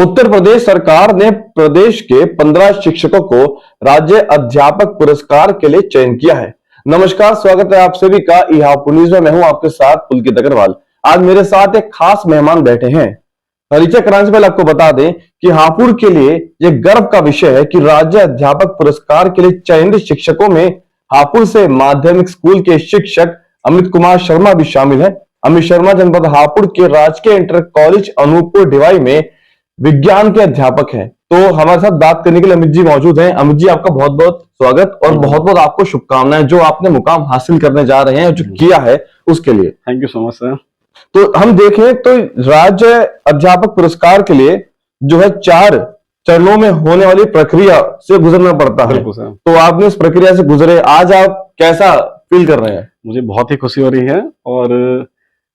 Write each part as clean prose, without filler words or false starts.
उत्तर प्रदेश सरकार ने प्रदेश के 15 शिक्षकों को राज्य अध्यापक पुरस्कार के लिए चयन किया है। नमस्कार, स्वागत है आप सभी का ईहापुर न्यूज में। मैं हूं आपके साथ पुलकित अग्रवाल। आज मेरे साथ एक खास मेहमान बैठे हैं। परिचय कराने से पहले आपको बता दें कि हापुड़ के लिए यह गर्व का विषय है कि राज्य अध्यापक पुरस्कार के लिए चयनित शिक्षकों में हापुड़ से माध्यमिक स्कूल के शिक्षक अमित कुमार शर्मा भी शामिल है। अमित शर्मा जनपद हापुड़ के राजकीय इंटर कॉलेज अनूपपुर डिवाई में विज्ञान के अध्यापक हैं। तो हमारे साथ बात करने के लिए अमित जी मौजूद हैं। अमित जी, आपका बहुत बहुत स्वागत और बहुत बहुत आपको शुभकामनाएं जो आपने मुकाम हासिल करने जा रहे हैं, जो किया है उसके लिए। Thank you so much sir. तो हम देखें तो राज्य अध्यापक पुरस्कार के लिए जो है 4 चरणों में होने वाली प्रक्रिया से गुजरना पड़ता है। तो आपने इस प्रक्रिया से गुजरे, आज आप कैसा फील कर रहे हैं? मुझे बहुत ही खुशी हो रही है और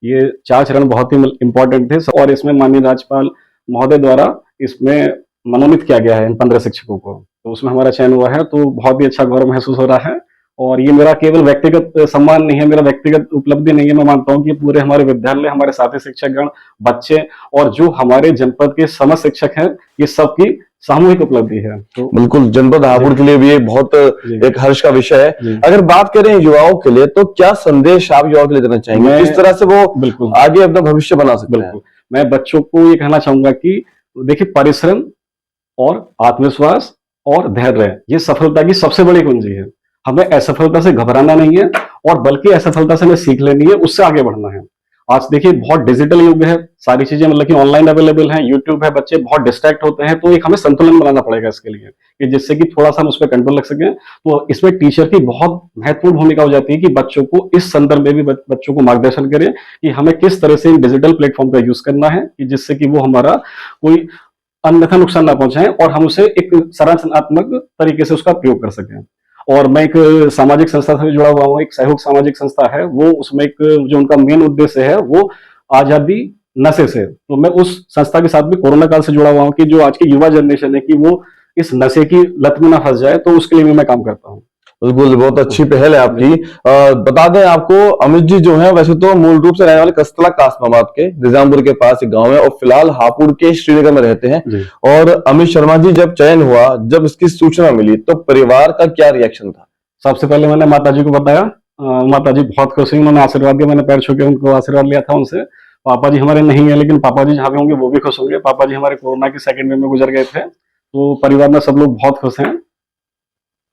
ये 4 चरण बहुत ही इम्पोर्टेंट थे और इसमें माननीय राज्यपाल महोदय द्वारा इसमें मनोनीत किया गया है इन 15 शिक्षकों को। तो उसमें हमारा चयन हुआ है, तो बहुत ही अच्छा गौरव महसूस हो रहा है। और ये मेरा केवल व्यक्तिगत सम्मान नहीं है, मेरा व्यक्तिगत उपलब्धि नहीं है। मैं मानता हूँ कि पूरे हमारे विद्यालय, हमारे साथी शिक्षकगण, बच्चे और जो हमारे जनपद के समस्त शिक्षक हैं, ये सबकी सामूहिक उपलब्धि है। तो बिल्कुल जनपद हापुड़ के लिए भी ये बहुत एक हर्ष का विषय है। अगर बात करें युवाओं के लिए, तो क्या संदेश आप युवाओं के लिए देना चाहेंगे, किस तरह से वो बिल्कुल आगे अपना भविष्य बना सकते हैं? मैं बच्चों को ये कहना चाहूंगा कि देखिए, परिश्रम और आत्मविश्वास और धैर्य, ये सफलता की सबसे बड़ी कुंजी है। हमें असफलता से घबराना नहीं है और बल्कि असफलता से हमें सीख लेनी है, उससे आगे बढ़ना है। आज देखिए बहुत डिजिटल युग है, सारी चीजें मतलब कि ऑनलाइन अवेलेबल है, यूट्यूब है, बच्चे बहुत डिस्ट्रैक्ट होते हैं। तो एक हमें संतुलन बनाना पड़ेगा इसके लिए कि जिससे कि थोड़ा सा हम उस पर कंट्रोल रख सकें। तो इसमें टीचर की बहुत महत्वपूर्ण भूमिका हो जाती है कि बच्चों को इस संदर्भ में भी बच्चों को मार्गदर्शन करें कि हमें किस तरह से डिजिटल प्लेटफॉर्म का यूज करना है कि जिससे कि वो हमारा कोई अन्यथा नुकसान ना पहुंचाएं और हम उसे एक संरचनात्मक तरीके से उसका प्रयोग कर सकें। और मैं एक सामाजिक संस्था से जुड़ा हुआ हूँ, एक सहयोग सामाजिक संस्था है, वो उसमें एक जो उनका मेन उद्देश्य है वो आजादी नशे से। तो मैं उस संस्था के साथ भी कोरोना काल से जुड़ा हुआ हूँ कि जो आज की युवा जनरेशन है कि वो इस नशे की लत में ना फंस जाए, तो उसके लिए भी मैं काम करता हूँ। बिल्कुल, बहुत अच्छी पहल है आपकी। बता दें आपको, अमित जी जो है वैसे तो मूल रूप से रहने वाले कस्तला कासमाबाद के निजामपुर के पास एक गांव है और फिलहाल हापुड़ के श्रीनगर में रहते हैं। और अमित शर्मा जी, जब चयन हुआ, जब इसकी सूचना मिली, तो परिवार का क्या रिएक्शन था? सबसे पहले मैंने माता जी को बताया। माता जी बहुत खुश हुई, उन्होंने आशीर्वाद दिया। मैंने पैर छू के उनको आशीर्वाद लिया था उनसे। पापा जी हमारे नहीं है, लेकिन पापा जी जहाँ भी होंगे वो भी खुश होंगे। पापा जी हमारे कोरोना की सेकंड वेव में गुजर गए थे, तो परिवार में सब लोग बहुत खुश हैं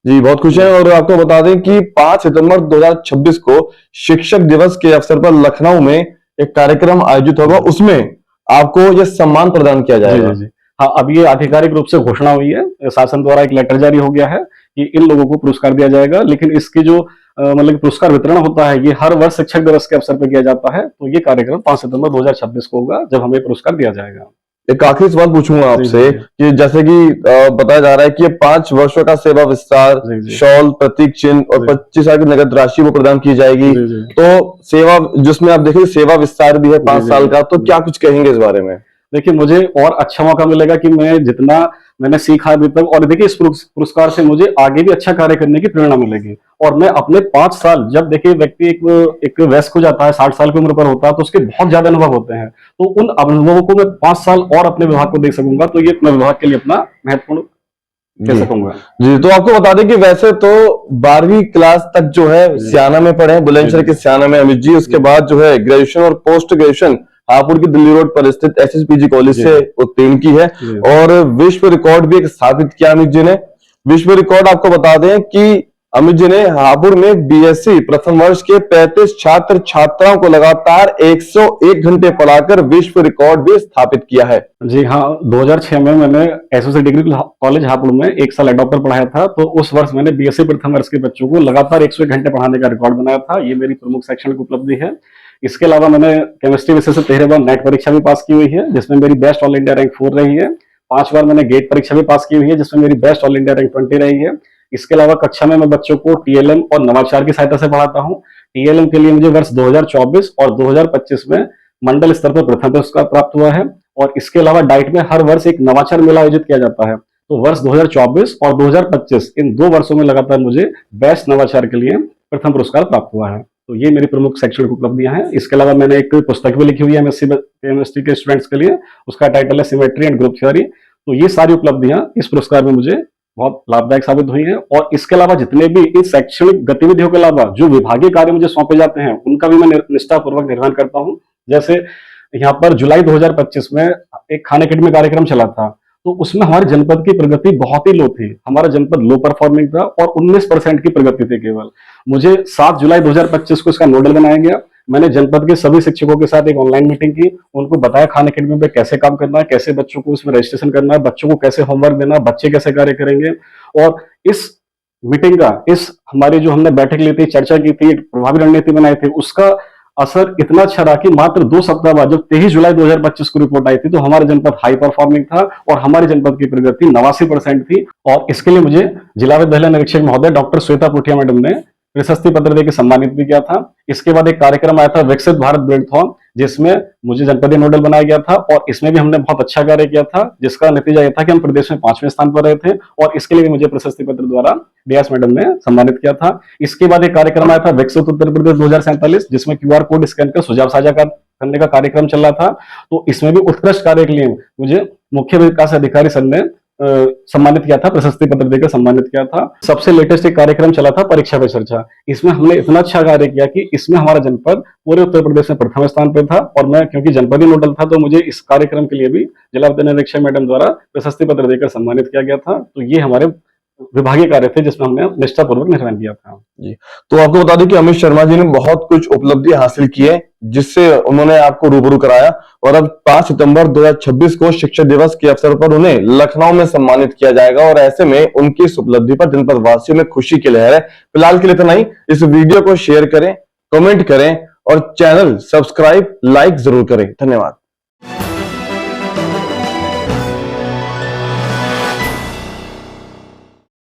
जी, बहुत खुश हैं। और आपको बता दें कि 5 सितंबर 2026 को शिक्षक दिवस के अवसर पर लखनऊ में एक कार्यक्रम आयोजित होगा, उसमें आपको यह सम्मान प्रदान किया जाएगा। जी। हाँ, अब ये आधिकारिक रूप से घोषणा हुई है, शासन द्वारा एक लेटर जारी हो गया है कि इन लोगों को पुरस्कार दिया जाएगा। लेकिन इसके जो मतलब पुरस्कार वितरण होता है, ये हर वर्ष शिक्षक दिवस के अवसर पर किया जाता है। तो ये कार्यक्रम 5 सितंबर 2026 को होगा, जब हमें पुरस्कार दिया जाएगा। एक आखिरी सवाल पूछूंगा आपसे कि जैसे कि बताया जा रहा है कि ये 5 वर्षों का सेवा विस्तार, शॉल, प्रतीक चिन्ह और 25 हजार की नगद राशि वो प्रदान की जाएगी। तो सेवा, जिसमें आप देखिए सेवा विस्तार भी है 5 साल का, तो क्या कुछ कहेंगे इस बारे में? देखिए, मुझे और अच्छा मौका मिलेगा कि मैं जितना मैंने सीखा अभी तक, और देखिए इस पुरस्कार से मुझे आगे भी अच्छा कार्य करने की प्रेरणा मिलेगी। और मैं अपने 5 साल, जब देखिए व्यक्ति एक वयस्क हो जाता है, 60 साल की उम्र पर होता है, तो उसके बहुत ज्यादा अनुभव होते हैं। तो उन अनुभवों को मैं 5 साल और अपने विभाग को दे सकूंगा, तो ये मैं विभाग के लिए अपना महत्वपूर्ण कह सकूंगा जी। तो आपको बता दें कि वैसे तो 12वीं क्लास तक जो है सियाना में पढ़े, बुलंदशहर के सियाना में अमित जी। उसके बाद जो है ग्रेजुएशन और पोस्ट ग्रेजुएशन हापुड़ की दिल्ली रोड पर स्थित SSPG कॉलेज से उत्तीर्ण की है और विश्व रिकॉर्ड भी स्थापित किया अमित जी ने। विश्व रिकॉर्ड आपको बता दें कि अमित जी ने हापुड़ में BSc प्रथम वर्ष के 35 छात्र छात्राओं को लगातार 101 घंटे पढ़ाकर विश्व रिकॉर्ड भी स्थापित किया है। जी हाँ, 2006 में मैंने एसोसिएट डिग्री कॉलेज हापुड़ में 1 साल एडॉप्टर पढ़ाया था। तो उस वर्ष मैंने BSc प्रथम वर्ष के बच्चों को लगातार 101 घंटे पढ़ाने का रिकॉर्ड बनाया था। ये मेरी प्रमुख शैक्षणिक उपलब्धि है। इसके अलावा मैंने केमिस्ट्री विषय से 13 बार नेट परीक्षा भी पास की हुई है, जिसमें मेरी बेस्ट ऑल इंडिया रैंक 4 रही है। 5 बार मैंने गेट परीक्षा भी पास की हुई है, जिसमें मेरी बेस्ट ऑल इंडिया रैंक 20 रही है। इसके अलावा कक्षा में मैं बच्चों को TLM और नवाचार की सहायता से पढ़ाता हूँ। TLM के लिए मुझे वर्ष 2024 और 2025 में मंडल स्तर पर प्रथम पुरस्कार प्राप्त हुआ है। और इसके अलावा डाइट में हर वर्ष एक नवाचार मेला आयोजित किया जाता है। तो वर्ष 2024 और 2025 इन 2 वर्षों में लगातार मुझे बेस्ट नवाचार के लिए प्रथम पुरस्कार प्राप्त हुआ है। तो ये मेरी प्रमुख शैक्षणिक उपलब्धियां हैं। इसके अलावा मैंने एक पुस्तक भी लिखी हुई है एमएससी केमिस्ट्री के स्टूडेंट्स के लिए, उसका टाइटल है सिमेट्री एंड ग्रुप थ्योरी। तो ये सारी उपलब्धियां इस पुरस्कार में मुझे बहुत लाभदायक साबित हुई है। और इसके अलावा जितने भी इन शैक्षणिक गतिविधियों के अलावा जो विभागीय कार्य मुझे सौंपे जाते हैं, उनका भी मैं निष्ठापूर्वक निर्वहन करता हूँ। जैसे यहाँ पर जुलाई 2025 में एक खान अकेडमी कार्यक्रम चला था, तो उसमें हमारे जनपद की प्रगति बहुत ही लो थी। हमारा जनपद लो परफॉर्मिंग था और 19% की प्रगति थी केवल। मुझे 7 जुलाई 2025 को इसका नोडल बनाया गया। मैंने जनपद के सभी शिक्षकों के साथ एक ऑनलाइन मीटिंग की, उनको बताया खान अकेडमी में कैसे काम करना है, कैसे बच्चों को उसमें रजिस्ट्रेशन करना है, बच्चों को कैसे होमवर्क देना है, बच्चे कैसे कार्य करेंगे। और इस मीटिंग का, इस हमारी जो हमने बैठक ली थी, चर्चा की थी, प्रभावी रणनीति बनाई थी, उसका असर इतना अच्छा रहा कि मात्र 2 सप्ताह बाद जब 23 जुलाई 2025 को रिपोर्ट आई थी, तो हमारा जनपद हाई परफॉर्मिंग था और हमारे जनपद की प्रगति 89% थी। और इसके लिए मुझे जिला विद्यालय निरीक्षक महोदय डॉक्टर श्वेता पुठिया मैडम ने प्रशस्ति पत्र देकर सम्मानित भी किया था। इसके बाद एक कार्यक्रम आया था विकसित भारत बिल्डथॉन, जिसमें मुझे जनपदीय नोडल बनाया गया था और इसमें भी हमने बहुत अच्छा कार्य किया था, जिसका नतीजा यह था कि हम प्रदेश में 5वें स्थान पर रहे थे और इसके लिए भी मुझे प्रशस्ति पत्र द्वारा डीएस मैडम ने सम्मानित किया था। इसके बाद एक कार्यक्रम आया था विकसित उत्तर प्रदेश 2047, जिसमें QR कोड स्कैन कर सुझाव साझा करने का कार्यक्रम चल रहा था। तो इसमें भी उत्कृष्ट कार्य के लिए मुझे मुख्य विकास अधिकारी सर ने सम्मानित किया था, प्रशस्ति पत्र देकर सम्मानित किया था। सबसे लेटेस्ट एक कार्यक्रम चला था परीक्षा पे चर्चा। इसमें हमने इतना अच्छा कार्य किया कि इसमें हमारा जनपद पूरे उत्तर प्रदेश में प्रथम स्थान पे था और मैं क्योंकि जनपदीय नोडल था, तो मुझे इस कार्यक्रम के लिए भी जिला विद्यालय निरीक्षक मैडम द्वारा प्रशस्ति पत्र देकर सम्मानित किया गया था। तो ये हमारे विभागीय कार्य थे जिसमें हमने निष्ठापूर्वक निर्वहन किया था। जी, तो आपको बता दें कि अमित शर्मा जी ने बहुत कुछ उपलब्धि हासिल की है, जिससे उन्होंने आपको रूबरू कराया और अब 5 सितंबर 2026 को शिक्षक दिवस के अवसर पर उन्हें लखनऊ में सम्मानित किया जाएगा और ऐसे में उनकी इस उपलब्धि पर जनपद वासियों में खुशी की लहर है। फिलहाल के लिए इतना ही। इस वीडियो को शेयर करें, कमेंट करें और चैनल सब्सक्राइब, लाइक जरूर करें। धन्यवाद।